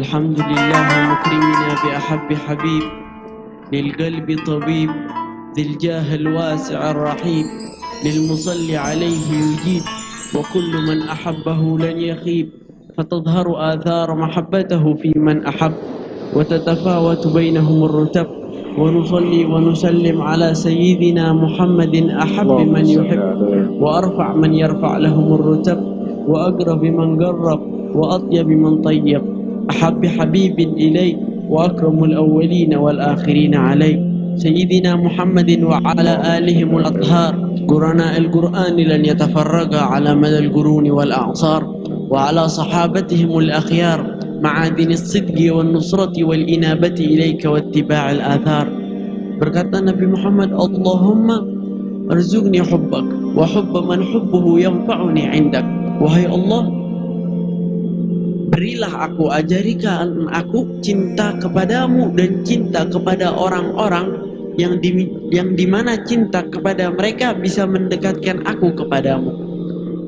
الحمد لله مكرمنا بأحب حبيب للقلب طبيب ذي الجاه الواسع الرحيم للمصلي عليه يجيب وكل من أحبه لن يخيب فتظهر آثار محبته في من أحب وتتفاوت بينهم الرتب ونصلي ونسلم على سيدنا محمد أحب من يحب وأرفع من يرفع لهم الرتب وأقرب من قرب وأطيب من طيب أحب حبيب إلي وأكرم الأولين والآخرين علي سيدنا محمد وعلى آلهم الأطهار قرناء القرآن لن يتفرقا على مدى القرون والأعصار وعلى صحابتهم الأخيار معادن الصدق والنصرة والإنابة إليك واتباع الآثار. Berkata Nabi Muhammad, Allahumma arzuqni hubbak wa hubba man hubbuhu yanfa'uni indak. Wahai Allah, berilah aku, ajarikan aku cinta kepadamu dan cinta kepada orang-orang yang dimana cinta kepada mereka bisa mendekatkan aku kepadamu.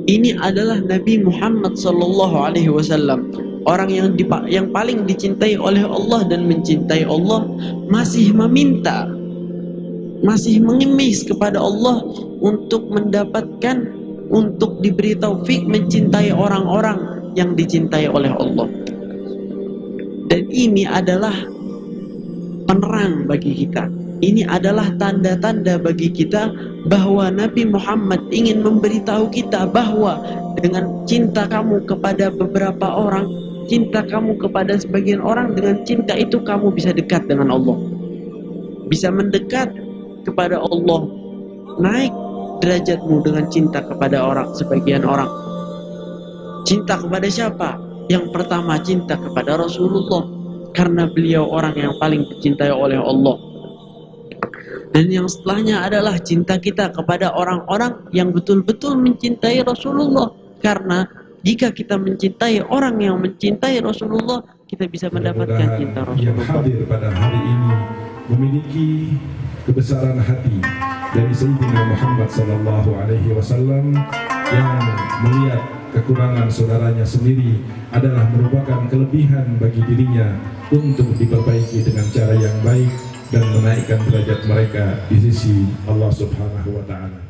Ini adalah Nabi Muhammad sallallahu alaihi wasallam, orang yang paling dicintai oleh Allah dan mencintai Allah, masih meminta, masih mengemis kepada Allah untuk mendapatkan, untuk diberi taufik mencintai orang-orang yang dicintai oleh Allah. Dan ini adalah penerang bagi kita. Ini adalah tanda-tanda bagi kita bahwa Nabi Muhammad ingin memberitahu kita bahwa dengan cinta kamu kepada beberapa orang, cinta kamu kepada sebagian orang, dengan cinta itu kamu bisa dekat dengan Allah, bisa mendekat kepada Allah, naik derajatmu dengan cinta kepada orang, sebagian orang. Cinta kepada siapa? Yang pertama, cinta kepada Rasulullah, karena beliau orang yang paling dicintai oleh Allah. Dan yang setelahnya adalah cinta kita kepada orang-orang yang betul-betul mencintai Rasulullah, karena jika kita mencintai orang yang mencintai Rasulullah, kita bisa mendapatkan cinta Rasulullah. Yang hadir pada hari ini memiliki kebesaran hati dari Sayyidina Muhammad sallallahu alaihi wasallam, yang melihat kekurangan saudaranya sendiri adalah merupakan kelebihan bagi dirinya untuk diperbaiki dengan cara yang baik dan menaikkan derajat mereka di sisi Allah Subhanahu wa taala.